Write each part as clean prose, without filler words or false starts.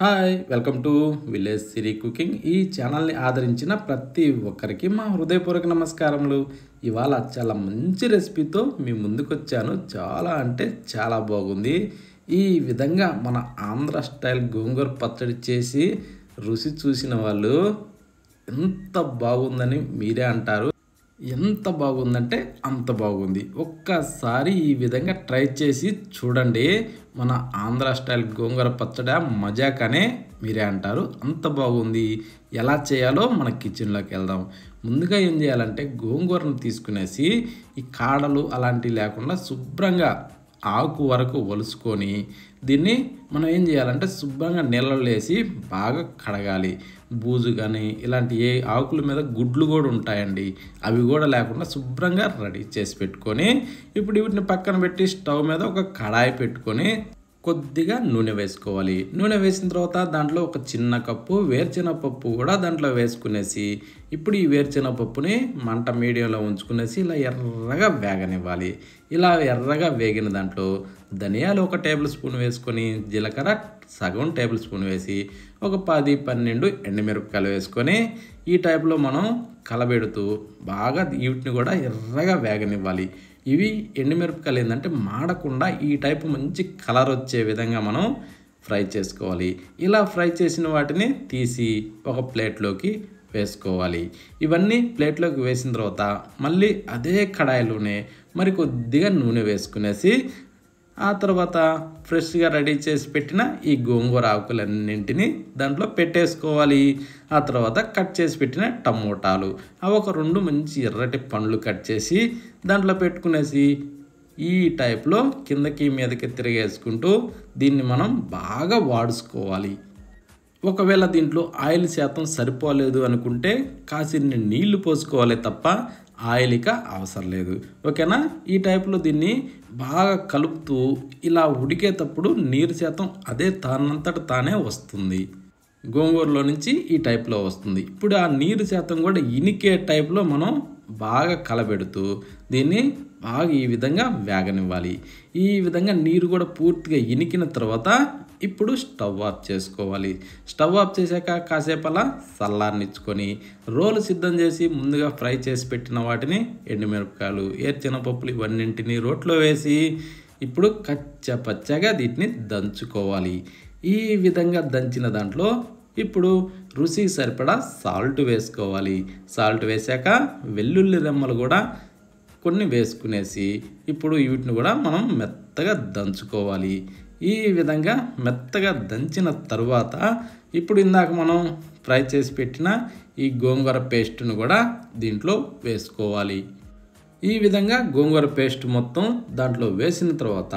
Hi welcome to village Siri cooking. ఈ ఛానల్ని ఆదరించిన ప్రతి ఒక్కరికి మా హృదయపూర్వక నమస్కారములు. ఇవాళ చాలా మంచి రెసిపీతో మీ ముందుకు వచ్చాను. చాలా అంటే చాలా బాగుంది. ఈ విధంగా మన ఆంధ్ర స్టైల్ గోంగూర పచ్చడి చేసి రుచి చూసిన వాళ్ళు ఎంత బాగుందని మీరే అంటారు. ఎంత బాగుందంటే అంత బాగుంది. ఒక్కసారి ఈ విధంగా ట్రై చేసి చూడండి. మన ఆంధ్ర స్టైల్ గోంగూర పచ్చడి మజాకనే మీరే అంటారు. అంత బాగుంది. ఎలా చేయాలో మన కిచెన్లోకి వెళ్దాం. ముందుగా ఏం చేయాలంటే గోంగూరను తీసుకునేసి ఈ కాడలు అలాంటివి లేకుండా శుభ్రంగా ఆకు వరకు ఒలుసుకొని దీన్ని మనం ఏం చేయాలంటే శుభ్రంగా నీళ్ళలో వేసి బాగా కడగాలి. బూజు కానీ ఇలాంటి ఏ ఆకుల మీద గుడ్లు కూడా ఉంటాయండి, అవి కూడా లేకుండా శుభ్రంగా రెడీ చేసి పెట్టుకొని ఇప్పుడు వీటిని పక్కన పెట్టి స్టవ్ మీద ఒక కడాయి పెట్టుకొని కొద్దిగా నూనె వేసుకోవాలి. నూనె వేసిన తర్వాత దాంట్లో ఒక చిన్న కప్పు వేరుశెనగపప్పు కూడా దాంట్లో వేసుకునేసి ఇప్పుడు ఈ వేరుశెనగపప్పుని మంట మీడియంలో ఉంచుకునేసి ఇలా ఎర్రగా వేగనివ్వాలి. ఇలా ఎర్రగా వేగిన దాంట్లో ధనియాలు 1 టేబుల్ స్పూన్ వేసుకొని జీలకర్ర సగం టేబుల్ స్పూన్ వేసి ఒక 10-12 ఎండుమిరపకాయలు వేసుకొని ఈ టైప్లో మనం కలబెడుతూ బాగా వీటిని కూడా ఎర్రగా వేగనివ్వాలి. ఇవి ఎండుమిరపకాయలు ఏంటంటే మాడకుండా ఈ టైపు మంచి కలర్ వచ్చే విధంగా మనం ఫ్రై చేసుకోవాలి. ఇలా ఫ్రై చేసిన వాటిని తీసి ఒక ప్లేట్లోకి వేసుకోవాలి. ఇవన్నీ ప్లేట్లోకి వేసిన తర్వాత మళ్ళీ అదే కడాయిలోనే మరి కొద్దిగా నూనె వేసుకునేసి ఆ తర్వాత ఫ్రెష్గా రెడీ చేసి పెట్టిన ఈ గోంగూర ఆకులన్నింటినీ దాంట్లో పెట్టేసుకోవాలి. ఆ తర్వాత కట్ చేసి పెట్టిన టమోటాలు అవి ఒక 2 మంచి ఎర్రటి పండ్లు కట్ చేసి దాంట్లో పెట్టుకునేసి ఈ టైప్లో కిందకి మీదకి తిరిగేసుకుంటూ దీన్ని మనం బాగా వాడుకోవాలి. ఒకవేళ దీంట్లో ఆయిల్ శాతం సరిపోలేదు అనుకుంటే కాసిన్ని నీళ్లు పోసుకోవాలి తప్ప ఆయిల్ ఇక అవసరం లేదు. ఓకేనా? ఈ టైప్లో దీన్ని బాగా కలుపుతూ ఇలా ఉడికేటప్పుడు నీరు శాతం అదే తానంతట తానే వస్తుంది. గోంగూరలో నుంచి ఈ టైప్లో వస్తుంది. ఇప్పుడు ఆ నీరు శాతం కూడా ఇనికే టైప్లో మనం బాగా కలబెడుతూ దీన్ని బాగా ఈ విధంగా వేగనివ్వాలి. ఈ విధంగా నీరు కూడా పూర్తిగా ఇనికిన తర్వాత ఇప్పుడు స్టవ్ ఆఫ్ చేసుకోవాలి. స్టవ్ ఆఫ్ చేశాక కాసేపు అలా చల్లారనిచ్చుకొని రోలు సిద్ధం చేసి ముందుగా ఫ్రై చేసి పెట్టిన వాటిని ఎండుమిరపకాయలు ఏర్చెనపప్పులు ఇవన్నింటినీ రోట్లో వేసి ఇప్పుడు కచ్చపచ్చగా వీటిని దంచుకోవాలి. ఈ విధంగా దంచిన దాంట్లో ఇప్పుడు రుచికి సరిపడా సాల్ట్ వేసుకోవాలి. సాల్ట్ వేశాక వెల్లుల్లి రెమ్మలు కూడా కొన్ని వేసుకునేసి ఇప్పుడు వీటిని కూడా మనం మెత్తగా దంచుకోవాలి. ఈ విధంగా మెత్తగా దంచిన తరువాత ఇప్పుడు ఇందాక మనం ఫ్రై చేసి పెట్టిన ఈ గోంగూర పేస్ట్ను కూడా దీంట్లో వేసుకోవాలి. ఈ విధంగా గోంగూర పేస్ట్ మొత్తం దాంట్లో వేసిన తర్వాత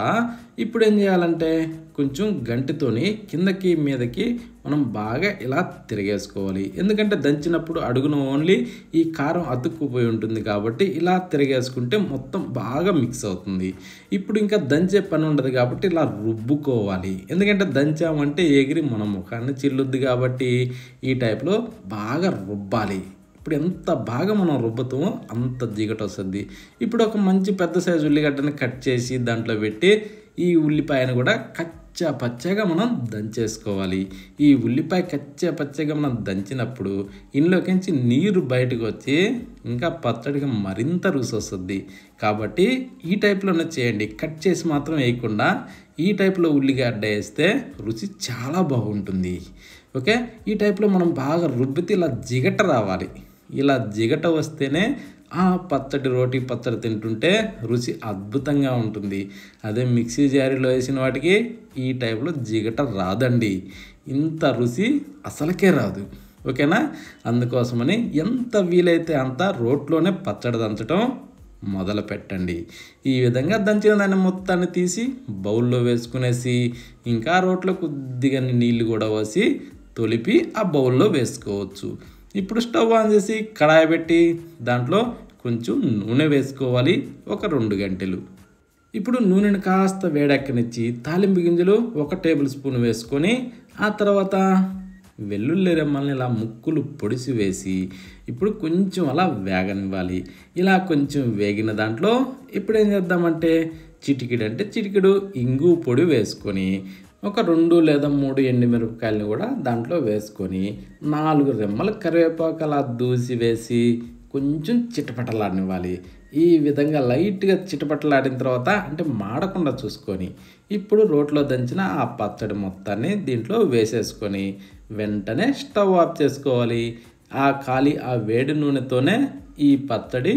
ఇప్పుడు ఏం చేయాలంటే కొంచెం గంటితోని కిందకి మీదకి మనం బాగా ఇలా తిరిగేసుకోవాలి. ఎందుకంటే దంచినప్పుడు అడుగున ఓన్లీ ఈ కారం అతుక్కుపోయి ఉంటుంది కాబట్టి ఇలా తిరిగేసుకుంటే మొత్తం బాగా మిక్స్ అవుతుంది. ఇప్పుడు ఇంకా దంచే పని ఉండదు కాబట్టి ఇలా రుబ్బుకోవాలి. ఎందుకంటే దంచామంటే ఎగిరి మన ముఖాన్ని చిల్లుద్ది కాబట్టి ఈ టైప్లో బాగా రుబ్బాలి. ఇప్పుడు ఎంత బాగా మనం రుబ్బుతామో అంత జిగట వస్తుంది. ఇప్పుడు ఒక మంచి పెద్ద సైజు ఉల్లిగడ్డని కట్ చేసి దాంట్లో పెట్టి ఈ ఉల్లిపాయను కూడా కచ్చా పచ్చగా మనం దంచేసుకోవాలి. ఈ ఉల్లిపాయ కచ్చా పచ్చగా మనం దంచినప్పుడు ఇందులోకించి నీరు బయటకు వచ్చి ఇంకా పచ్చడిగా మరింత రుచి వస్తుంది. కాబట్టి ఈ టైప్లోనే చేయండి. కట్ చేసి మాత్రం వేయకుండా ఈ టైప్లో ఉల్లిగడ్డ వేస్తే రుచి చాలా బాగుంటుంది. ఓకే? ఈ టైప్లో మనం బాగా రుబ్బితే ఇలా జిగట రావాలి. ఇలా జిగట వస్తేనే ఆ పచ్చడి రోటి పచ్చడి తింటుంటే రుచి అద్భుతంగా ఉంటుంది. అదే మిక్సీ జారీలో వేసిన వాటికి ఈ టైప్లో జిగట రాదండి. ఇంత రుచి అసలుకే రాదు. ఓకేనా? అందుకోసమని ఎంత వీలైతే అంత రోట్లోనే పచ్చడి దంచడం మొదలు పెట్టండి. ఈ విధంగా దంచిన దాన్ని మొత్తాన్ని తీసి బౌల్లో వేసుకునేసి ఇంకా రోట్లో కొద్దిగా నీళ్ళు కూడా పోసి తొలిపి ఆ బౌల్లో వేసుకోవచ్చు. ఇప్పుడు స్టవ్ ఆన్ చేసి కడాయి పెట్టి దాంట్లో కొంచెం నూనె వేసుకోవాలి. ఒక 2 గంటలు. ఇప్పుడు నూనెను కాస్త వేడెక్కనిచ్చి తాలింపు గింజలు 1 టేబుల్ స్పూన్ వేసుకొని ఆ తర్వాత వెల్లుల్లి రెమ్మల్ని ఇలా ముక్కులు పొడిసి వేసి ఇప్పుడు కొంచెం అలా వేగనివ్వాలి. ఇలా కొంచెం వేగిన దాంట్లో ఇప్పుడు ఏం చేద్దామంటే చిటికెడు ఇంగు పొడి వేసుకొని ఒక 2 లేదా 3 ఎండుమిరపకాయలని కూడా దాంట్లో వేసుకొని 4 రెమ్మల కరివేపాకు అలా దూసి వేసి కొంచెం చిటపటలాడనివ్వాలి. ఈ విధంగా లైట్‌గా చిటపటలాడిన తర్వాత అంటే మాడకుండా చూసుకొని ఇప్పుడు రోట్లో దంచిన ఆ పచ్చడి మొత్తాన్ని దీంట్లో వేసేసుకొని వెంటనే స్టవ్ ఆఫ్ చేసుకోవాలి. ఆ వేడి నూనెతోనే ఈ పచ్చడి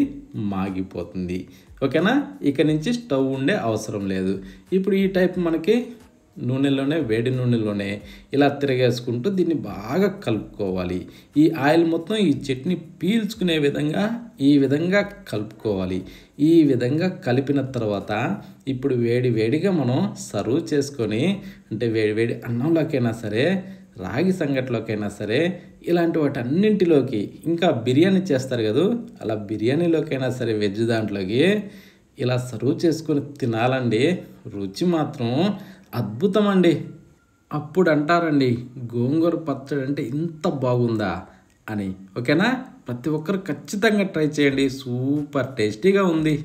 మాగిపోతుంది. ఓకేనా? ఇక నుంచి స్టవ్ ఉండే అవసరం లేదు. ఇప్పుడు ఈ టైప్ మనకి వేడి నూనెలోనే ఇలా తిరగేసుకుంటూ దీన్ని బాగా కలుపుకోవాలి. ఈ ఆయిల్ మొత్తం ఈ చట్నీ పీల్చుకునే విధంగా ఈ విధంగా కలుపుకోవాలి. ఈ విధంగా కలిపిన తర్వాత ఇప్పుడు వేడిగా మనం సర్వ్ చేసుకొని అంటే వేడి అన్నంలోకైనా సరే, రాగి సంగట్లోకైనా సరే, ఇలాంటి వాటన్నింటిలోకి ఇంకా బిర్యానీ చేస్తారు కదా, అలా బిర్యానీలోకైనా సరే వెజ్ దాంట్లోకి ఇలా సర్వ్ చేసుకొని తినాలండి. రుచి మాత్రం అద్భుతం అండి. అప్పుడు అంటారండి గోంగూర పచ్చడి అంటే ఇంత బాగుందా అని. ఓకేనా? ప్రతి ఒక్కరు ఖచ్చితంగా ట్రై చేయండి. సూపర్ టేస్టీగా ఉంది.